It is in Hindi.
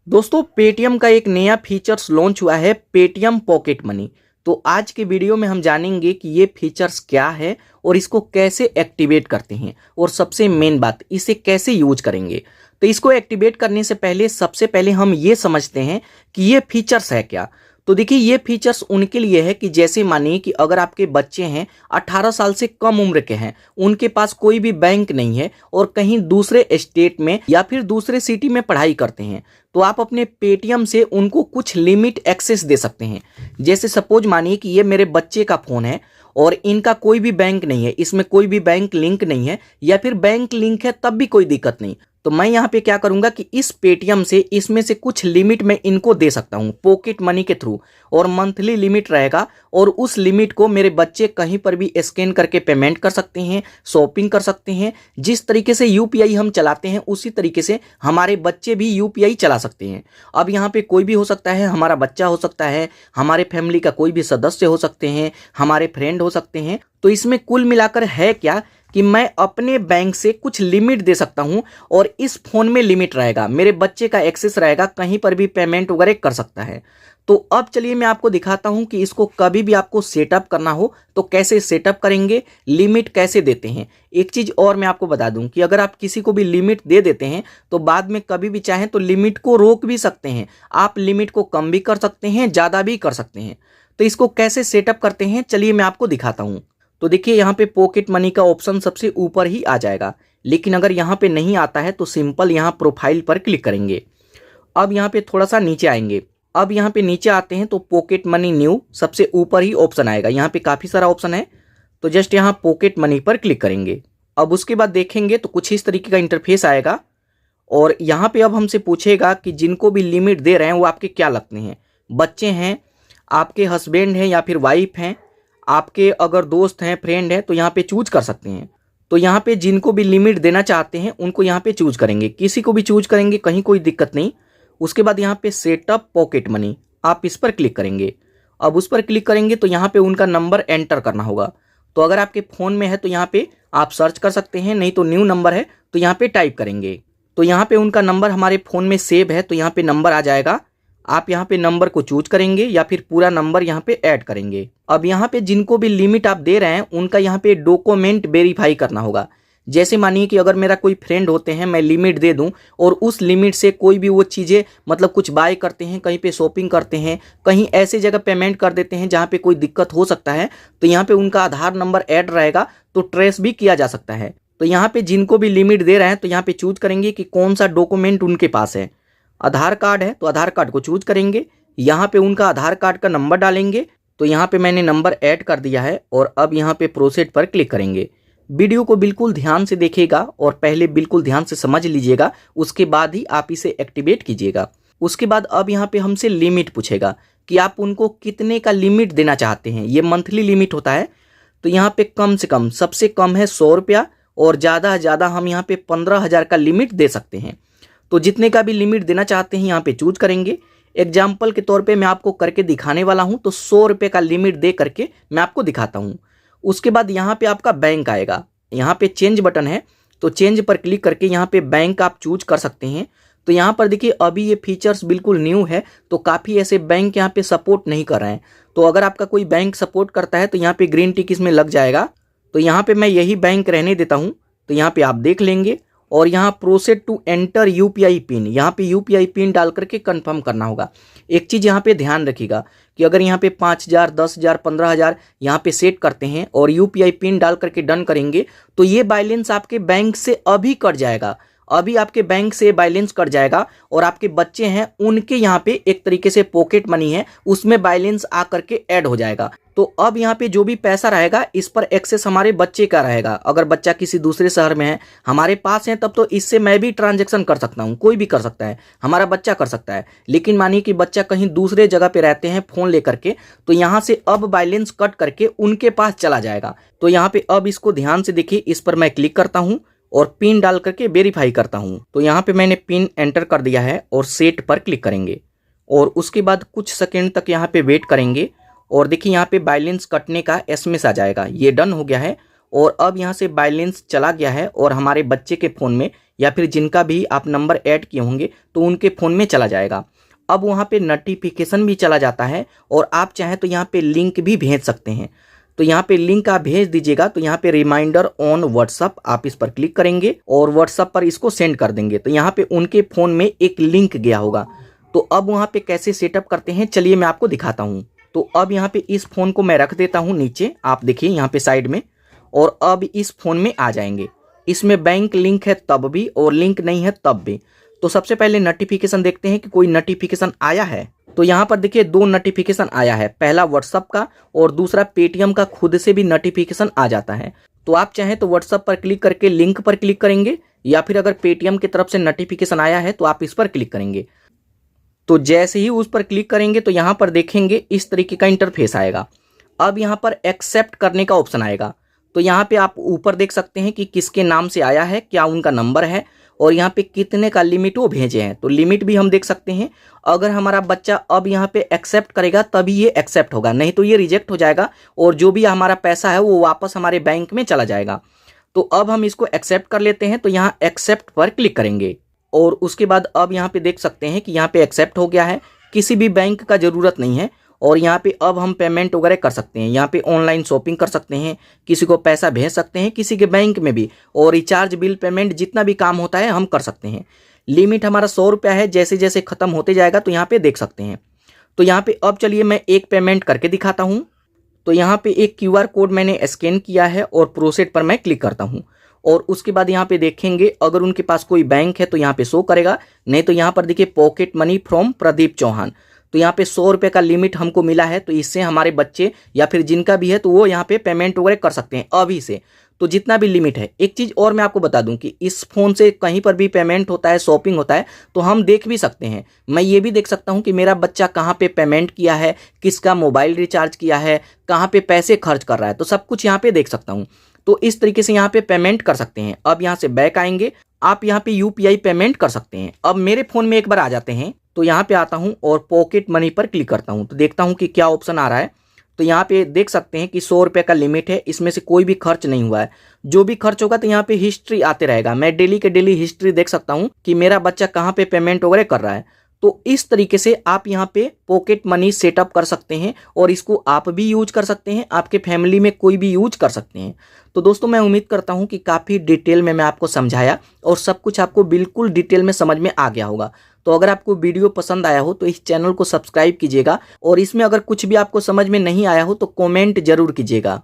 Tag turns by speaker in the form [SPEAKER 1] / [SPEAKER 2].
[SPEAKER 1] दोस्तों पेटीएम का एक नया फीचर्स लॉन्च हुआ है, पेटीएम पॉकेट मनी। तो आज के वीडियो में हम जानेंगे कि ये फीचर्स क्या है और इसको कैसे एक्टिवेट करते हैं और सबसे मेन बात, इसे कैसे यूज करेंगे। तो इसको एक्टिवेट करने से पहले सबसे पहले हम ये समझते हैं कि ये फीचर्स है क्या। तो देखिए, ये फीचर्स उनके लिए है कि जैसे मानिए कि अगर आपके बच्चे हैं 18 साल से कम उम्र के हैं, उनके पास कोई भी बैंक नहीं है और कहीं दूसरे स्टेट में या फिर दूसरे सिटी में पढ़ाई करते हैं, तो आप अपने पेटीएम से उनको कुछ लिमिट एक्सेस दे सकते हैं। जैसे सपोज मानिए कि ये मेरे बच्चे का फ़ोन है और इनका कोई भी बैंक नहीं है, इसमें कोई भी बैंक लिंक नहीं है, या फिर बैंक लिंक है तब भी कोई दिक्कत नहीं। तो मैं यहाँ पे क्या करूँगा कि इस पेटीएम से इसमें से कुछ लिमिट मैं इनको दे सकता हूँ पॉकेट मनी के थ्रू, और मंथली लिमिट रहेगा और उस लिमिट को मेरे बच्चे कहीं पर भी स्कैन करके पेमेंट कर सकते हैं, शॉपिंग कर सकते हैं। जिस तरीके से यूपीआई हम चलाते हैं उसी तरीके से हमारे बच्चे भी यूपीआई चला सकते हैं। अब यहाँ पे कोई भी हो सकता है, हमारा बच्चा हो सकता है, हमारे फैमिली का कोई भी सदस्य हो सकते हैं, हमारे फ्रेंड हो सकते हैं। तो इसमें कुल मिलाकर है क्या कि मैं अपने बैंक से कुछ लिमिट दे सकता हूं और इस फोन में लिमिट रहेगा, मेरे बच्चे का एक्सेस रहेगा, कहीं पर भी पेमेंट वगैरह कर सकता है। तो अब चलिए मैं आपको दिखाता हूं कि इसको कभी भी आपको सेटअप करना हो तो कैसे सेटअप करेंगे, लिमिट कैसे देते हैं। एक चीज़ और मैं आपको बता दूं कि अगर आप किसी को भी लिमिट दे देते हैं तो बाद में कभी भी चाहें तो लिमिट को रोक भी सकते हैं। आप लिमिट को कम भी कर सकते हैं, ज़्यादा भी कर सकते हैं। तो इसको कैसे सेटअप करते हैं चलिए मैं आपको दिखाता हूँ। तो देखिए, यहाँ पे पॉकेट मनी का ऑप्शन सबसे ऊपर ही आ जाएगा, लेकिन अगर यहाँ पे नहीं आता है तो सिंपल यहाँ प्रोफाइल पर क्लिक करेंगे। अब यहाँ पे थोड़ा सा नीचे आएंगे। अब यहाँ पे नीचे आते हैं तो पॉकेट मनी न्यू सबसे ऊपर ही ऑप्शन आएगा। यहाँ पे काफ़ी सारा ऑप्शन है, तो जस्ट यहाँ पॉकेट मनी पर क्लिक करेंगे। अब उसके बाद देखेंगे तो कुछ इस तरीके का इंटरफेस आएगा और यहाँ पे अब हमसे पूछेगा कि जिनको भी लिमिट दे रहे हैं वो आपके क्या लगते हैं, बच्चे हैं, आपके हस्बैंड हैं या फिर वाइफ हैं, आपके अगर दोस्त हैं, फ्रेंड हैं, तो यहाँ पे चूज कर सकते हैं। तो यहाँ पे जिनको भी लिमिट देना चाहते हैं उनको यहाँ पे चूज करेंगे, किसी को भी चूज करेंगे, कहीं कोई दिक्कत नहीं। उसके बाद यहाँ पे सेटअप पॉकेट मनी, आप इस पर क्लिक करेंगे। अब उस पर क्लिक करेंगे तो यहाँ पे उनका नंबर एंटर करना होगा। तो अगर आपके फ़ोन में है तो यहाँ पे आप सर्च कर सकते हैं, नहीं तो न्यू नंबर है तो यहाँ पे टाइप करेंगे। तो यहाँ पे उनका नंबर हमारे फ़ोन में सेव है तो यहाँ पे नंबर आ जाएगा। आप यहाँ पे नंबर को चूज करेंगे या फिर पूरा नंबर यहाँ पे ऐड करेंगे। अब यहाँ पे जिनको भी लिमिट आप दे रहे हैं उनका यहाँ पे डॉक्यूमेंट वेरीफाई करना होगा। जैसे मानिए कि अगर मेरा कोई फ्रेंड होते हैं, मैं लिमिट दे दूं और उस लिमिट से कोई भी वो चीज़ें मतलब कुछ बाय करते हैं, कहीं पे शॉपिंग करते हैं, कहीं ऐसी जगह पेमेंट कर देते हैं जहाँ पे कोई दिक्कत हो सकता है, तो यहाँ पे उनका आधार नंबर ऐड रहेगा तो ट्रेस भी किया जा सकता है। तो यहाँ पे जिनको भी लिमिट दे रहे हैं तो यहाँ पे चूज करेंगे कि कौन सा डॉक्यूमेंट उनके पास है। आधार कार्ड है तो आधार कार्ड को चूज करेंगे, यहाँ पे उनका आधार कार्ड का नंबर डालेंगे। तो यहाँ पे मैंने नंबर ऐड कर दिया है और अब यहाँ पे प्रोसीड पर क्लिक करेंगे। वीडियो को बिल्कुल ध्यान से देखिएगा और पहले बिल्कुल ध्यान से समझ लीजिएगा, उसके बाद ही आप इसे एक्टिवेट कीजिएगा। उसके बाद अब यहाँ पे हमसे लिमिट पूछेगा कि आप उनको कितने का लिमिट देना चाहते हैं, ये मंथली लिमिट होता है। तो यहाँ पे कम से कम, सबसे कम है 100 रुपया और ज़्यादा से ज़्यादा हम यहाँ पे 15,000 का लिमिट दे सकते हैं। तो जितने का भी लिमिट देना चाहते हैं यहाँ पे चूज करेंगे। एग्जाम्पल के तौर पे मैं आपको करके दिखाने वाला हूँ, तो 100 रुपये का लिमिट दे करके मैं आपको दिखाता हूँ। उसके बाद यहाँ पे आपका बैंक आएगा, यहाँ पे चेंज बटन है तो चेंज पर क्लिक करके यहाँ पे बैंक आप चूज कर सकते हैं। तो यहाँ पर देखिए, अभी ये फीचर्स बिल्कुल न्यू है तो काफ़ी ऐसे बैंक यहाँ पे सपोर्ट नहीं कर रहे हैं। तो अगर आपका कोई बैंक सपोर्ट करता है तो यहाँ पे ग्रीन टिक इसमें लग जाएगा। तो यहाँ पे मैं यही बैंक रहने देता हूँ, तो यहाँ पे आप देख लेंगे और यहाँ proceed to enter UPI PIN, यहाँ पे यूपीआई पिन डाल करके कंफर्म करना होगा। एक चीज़ यहाँ पे ध्यान रखिएगा कि अगर यहाँ पे 5,000, 10,000, 15,000 यहाँ पे सेट करते हैं और यूपीआई पिन डाल करके डन करेंगे तो ये बैलेंस आपके बैंक से अभी कट जाएगा, अभी आपके बैंक से बैलेंस कट जाएगा और आपके बच्चे हैं उनके यहाँ पे एक तरीके से पॉकेट मनी है उसमें बैलेंस आ करके ऐड हो जाएगा। तो अब यहाँ पे जो भी पैसा रहेगा इस पर एक्सेस हमारे बच्चे का रहेगा। अगर बच्चा किसी दूसरे शहर में है, हमारे पास है, तब तो इससे मैं भी ट्रांजैक्शन कर सकता हूँ, कोई भी कर सकता है, हमारा बच्चा कर सकता है। लेकिन मानिए कि बच्चा कहीं दूसरे जगह पे रहते हैं फ़ोन लेकर के, तो यहाँ से अब बैलेंस कट करके उनके पास चला जाएगा। तो यहाँ पे अब इसको ध्यान से देखिए, इस पर मैं क्लिक करता हूँ और पिन डाल करके वेरीफाई करता हूँ। तो यहाँ पे मैंने पिन एंटर कर दिया है और सेट पर क्लिक करेंगे और उसके बाद कुछ सेकेंड तक यहाँ पे वेट करेंगे और देखिए यहाँ पे बैलेंस कटने का एसएमएस आ जाएगा, ये डन हो गया है और अब यहाँ से बैलेंस चला गया है और हमारे बच्चे के फ़ोन में या फिर जिनका भी आप नंबर ऐड किए होंगे तो उनके फ़ोन में चला जाएगा। अब वहाँ पे नोटिफिकेशन भी चला जाता है और आप चाहें तो यहाँ पे लिंक भी भेज सकते हैं। तो यहाँ पे लिंक आप भेज दीजिएगा, तो यहाँ पे रिमाइंडर ऑन व्हाट्सअप आप इस पर क्लिक करेंगे और व्हाट्सअप पर इसको सेंड कर देंगे। तो यहाँ पे उनके फ़ोन में एक लिंक गया होगा। तो अब वहाँ पे कैसे सेटअप करते हैं चलिए मैं आपको दिखाता हूँ। तो अब यहाँ पे इस फ़ोन को मैं रख देता हूँ नीचे, आप देखिए यहाँ पे साइड में, और अब इस फ़ोन में आ जाएंगे। इसमें बैंक लिंक है तब भी और लिंक नहीं है तब भी। तो सबसे पहले नोटिफिकेशन देखते हैं कि कोई नोटिफिकेशन आया है। तो यहाँ पर देखिए 2 नोटिफिकेशन आया है, पहला व्हाट्सअप का और दूसरा पेटीएम का खुद से भी नोटिफिकेशन आ जाता है। तो आप चाहें तो व्हाट्सअप पर क्लिक करके लिंक पर क्लिक करेंगे, या फिर अगर पेटीएम की तरफ से नोटिफिकेशन आया है तो आप इस पर क्लिक करेंगे। तो जैसे ही उस पर क्लिक करेंगे तो यहाँ पर देखेंगे इस तरीके का इंटरफेस आएगा। अब यहाँ पर एक्सेप्ट करने का ऑप्शन आएगा। तो यहाँ पे आप ऊपर देख सकते हैं कि किसके नाम से आया है, क्या उनका नंबर है और यहाँ पे कितने का लिमिट वो भेजे हैं। तो लिमिट भी हम देख सकते हैं। अगर हमारा बच्चा अब यहाँ पे एक्सेप्ट करेगा तभी ये एक्सेप्ट होगा, नहीं तो ये रिजेक्ट हो जाएगा और जो भी हमारा पैसा है वो वापस हमारे बैंक में चला जाएगा। तो अब हम इसको एक्सेप्ट कर लेते हैं। तो यहाँ एक्सेप्ट पर क्लिक करेंगे और उसके बाद अब यहाँ पे देख सकते हैं कि यहाँ पे एक्सेप्ट हो गया है, किसी भी बैंक का ज़रूरत नहीं है। और यहाँ पे अब हम पेमेंट वगैरह कर सकते हैं, यहाँ पे ऑनलाइन शॉपिंग कर सकते हैं, किसी को पैसा भेज सकते हैं, किसी के बैंक में भी, और रिचार्ज बिल पेमेंट जितना भी काम होता है हम कर सकते हैं। लिमिट हमारा 100 रुपया है, जैसे जैसे ख़त्म होते जाएगा तो यहाँ पे देख सकते हैं। तो यहाँ पे अब चलिए मैं एक पेमेंट करके दिखाता हूँ। तो यहाँ पे एक QR कोड मैंने स्कैन किया है और प्रोसीड पर मैं क्लिक करता हूँ और उसके बाद यहाँ पे देखेंगे अगर उनके पास कोई बैंक है तो यहाँ पे शो करेगा, नहीं तो यहाँ पर देखिए pocket money from Pradeep Chauhan. तो यहाँ पे 100 रुपये का लिमिट हमको मिला है, तो इससे हमारे बच्चे या फिर जिनका भी है तो वो यहाँ पे पेमेंट वगैरह कर सकते हैं अभी से। तो जितना भी लिमिट है, एक चीज़ और मैं आपको बता दूं कि इस फ़ोन से कहीं पर भी पेमेंट होता है, शॉपिंग होता है, तो हम देख भी सकते हैं। मैं ये भी देख सकता हूँ कि मेरा बच्चा कहाँ पे पेमेंट किया है, किसका मोबाइल रिचार्ज किया है, कहाँ पे पैसे खर्च कर रहा है, तो सब कुछ यहाँ पे देख सकता हूँ। तो इस तरीके से यहाँ पे पेमेंट कर सकते हैं। अब यहाँ से बैक आएंगे, आप यहाँ पे UPI पेमेंट कर सकते हैं। अब मेरे फ़ोन में एक बार आ जाते हैं, तो यहाँ पे आता हूँ और पॉकेट मनी पर क्लिक करता हूँ, तो देखता हूँ कि क्या ऑप्शन आ रहा है। तो यहाँ पे देख सकते हैं कि 100 रुपये का लिमिट है, इसमें से कोई भी खर्च नहीं हुआ है। जो भी खर्च होगा तो यहाँ पे हिस्ट्री आते रहेगा, मैं डेली के डेली हिस्ट्री देख सकता हूँ कि मेरा बच्चा कहाँ पे पेमेंट वगैरह कर रहा है। तो इस तरीके से आप यहाँ पे पॉकेट मनी सेटअप कर सकते हैं और इसको आप भी यूज कर सकते हैं, आपके फैमिली में कोई भी यूज कर सकते हैं। तो दोस्तों मैं उम्मीद करता हूँ कि काफ़ी डिटेल में मैं आपको समझाया और सब कुछ आपको बिल्कुल डिटेल में समझ में आ गया होगा। तो अगर आपको वीडियो पसंद आया हो तो इस चैनल को सब्सक्राइब कीजिएगा और इसमें अगर कुछ भी आपको समझ में नहीं आया हो तो कमेंट जरूर कीजिएगा।